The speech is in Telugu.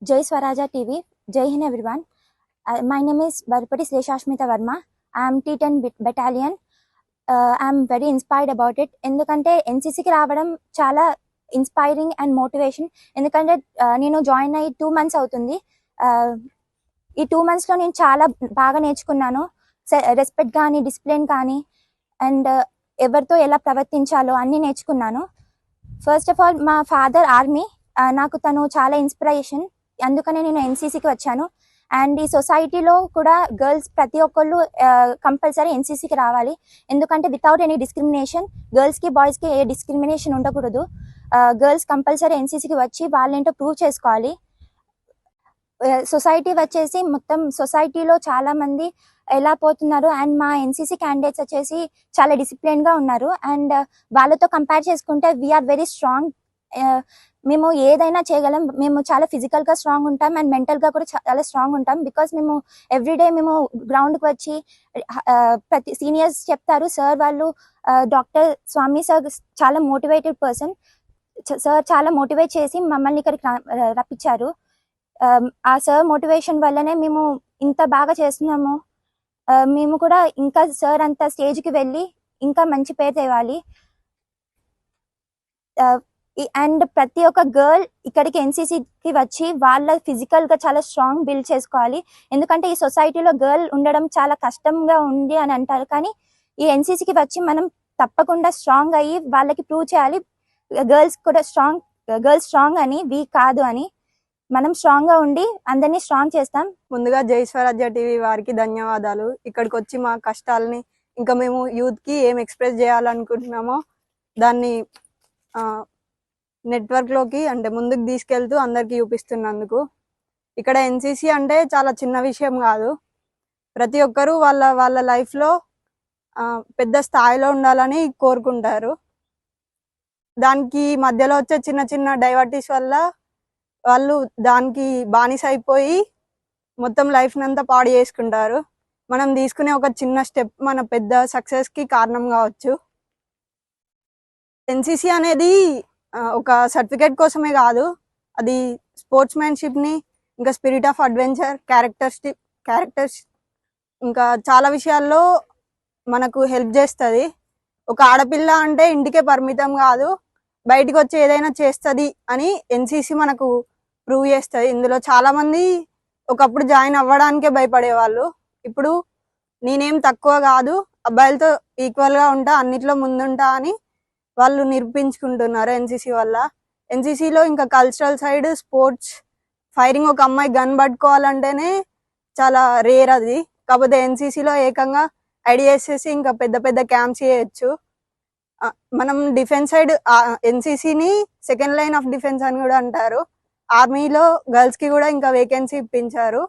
Jai Swaraja TV. Jai Hind everyone. My name is Varpati Sreshashmita Verma. I am T10 battalion. I am very inspired about it. ఎందుకంటే ఎన్సీసీకి రావడం చాలా ఇన్స్పైరింగ్ అండ్ మోటివేషన్. ఎందుకంటే నేను జాయిన్ అయ్యి 2 months అవుతుంది. ఈ 2 monthsలో నేను చాలా బాగా నేర్చుకున్నాను. రెస్పెక్ట్ కానీ, డిసిప్లిన్ కానీ, అండ్ ఎవరితో ఎలా ప్రవర్తించాలో అన్నీ నేర్చుకున్నాను. ఫస్ట్ ఆఫ్ ఆల్ మా ఫాదర్ ఆర్మీ, నాకు తను చాలా ఇన్స్పిరేషన్. అందుకనే నేను ఎన్సీసీకి వచ్చాను. అండ్ ఈ సొసైటీలో కూడా గర్ల్స్ ప్రతి ఒక్కళ్ళు కంపల్సరీ ఎన్సీసీకి రావాలి. ఎందుకంటే వితౌట్ ఎనీ డిస్క్రిమినేషన్, గర్ల్స్కి బాయ్స్కి ఏ డిస్క్రిమినేషన్ ఉండకూడదు. గర్ల్స్ కంపల్సరీ ఎన్సీసీకి వచ్చి వాళ్ళేంటో ప్రూవ్ చేసుకోవాలి. సొసైటీ వచ్చేసి మొత్తం సొసైటీలో చాలా మంది ఎలా పోతున్నారు, అండ్ మా ఎన్సీసీ క్యాండిడేట్స్ వచ్చేసి చాలా డిసిప్లిన్గా ఉన్నారు. అండ్ వాళ్ళతో కంపేర్ చేసుకుంటే వీఆర్ వెరీ స్ట్రాంగ్. మేము ఏదైనా చేయగలం. మేము చాలా ఫిజికల్గా స్ట్రాంగ్ ఉంటాం అండ్ మెంటల్గా కూడా చాలా స్ట్రాంగ్ ఉంటాం. బికాస్ మేము ఎవ్రీడే మేము గ్రౌండ్కి వచ్చి ప్రతి సీనియర్స్ చెప్తారు, సార్ వాళ్ళు డాక్టర్ స్వామి సార్ చాలా మోటివేటెడ్ పర్సన్. సార్ చాలా మోటివేట్ చేసి మమ్మల్ని ఇక్కడికి రప్పించారు. ఆ సార్ మోటివేషన్ వల్లనే మేము ఇంత బాగా చేస్తున్నాము. మేము కూడా ఇంకా సార్ అంత స్టేజ్కి వెళ్ళి ఇంకా మంచి పేరు తేవాలి. అండ్ ప్రతి ఒక్క గర్ల్ ఇక్కడికి ఎన్సీసీకి వచ్చి వాళ్ళ ఫిజికల్గా చాలా స్ట్రాంగ్ బిల్డ్ చేసుకోవాలి. ఎందుకంటే ఈ సొసైటీలో గర్ల్ ఉండడం చాలా కష్టంగా ఉంది అని అంటారు, కానీ ఈ ఎన్సీసీకి వచ్చి మనం తప్పకుండా స్ట్రాంగ్ అయ్యి వాళ్ళకి ప్రూవ్ చేయాలి గర్ల్స్ కూడా గర్ల్స్ స్ట్రాంగ్ అని, వీక్ కాదు అని. మనం స్ట్రాంగ్గా ఉండి అందరినీ స్ట్రాంగ్ చేస్తాం. ముందుగా జై స్వరాజ్య టీవీ వారికి ధన్యవాదాలు. ఇక్కడికి వచ్చి మా కష్టాలని, ఇంకా మేము యూత్కి ఏం ఎక్స్ప్రెస్ చేయాలనుకుంటున్నామో దాన్ని నెట్వర్క్లోకి అంటే ముందుకు తీసుకెళ్తూ అందరికీ చూపిస్తున్నందుకు. ఇక్కడ ఎన్సీసీ అంటే చాలా చిన్న విషయం కాదు. ప్రతి ఒక్కరూ వాళ్ళ వాళ్ళ లైఫ్లో పెద్ద స్థాయిలో ఉండాలని కోరుకుంటారు. దానికి మధ్యలో వచ్చే చిన్న చిన్న డైవర్టీస్ వల్ల వాళ్ళు దానికి బానిస అయిపోయి మొత్తం లైఫ్ని అంతా పాడు చేసుకుంటారు. మనం తీసుకునే ఒక చిన్న స్టెప్ మన పెద్ద సక్సెస్కి కారణం కావచ్చు. ఎన్సీసీ అనేది ఒక సర్టిఫికేట్ కోసమే కాదు, అది స్పోర్ట్స్మెన్షిప్ని, ఇంకా స్పిరిట్ ఆఫ్ అడ్వెంచర్, క్యారెక్టర్స్ ఇంకా చాలా విషయాల్లో మనకు హెల్ప్ చేస్తుంది. ఒక ఆడపిల్ల అంటే ఇంటికే పరిమితం కాదు, బయటికి వచ్చి ఏదైనా చేస్తుంది అని ఎన్సీసీ మనకు ప్రూవ్ చేస్తుంది. ఇందులో చాలామంది ఒకప్పుడు జాయిన్ అవ్వడానికే భయపడేవాళ్ళు. ఇప్పుడు నేనేం తక్కువ కాదు, అబ్బాయిలతో ఈక్వల్గా ఉంటా, అన్నిట్లో ముందుంటా అని వాళ్ళు నిరూపించుకుంటున్నారు ఎన్సీసీ వల్ల. ఎన్సీసీలో ఇంకా కల్చరల్ సైడ్, స్పోర్ట్స్, ఫైరింగ్, ఒక అమ్మాయి గన్ పట్టుకోవాలంటేనే చాలా రేర్ అది. కాకపోతే ఎన్సీసీలో ఏకంగా ఐడిఎస్ఎస్ ఇంకా పెద్ద పెద్ద క్యాంప్స్ చేయొచ్చు. మనం డిఫెన్స్ సైడ్ ఎన్సీసీని సెకండ్ లైన్ ఆఫ్ డిఫెన్స్ అని కూడా అంటారు. ఆర్మీలో గర్ల్స్కి కూడా ఇంకా వేకెన్సీ ఇప్పించారు.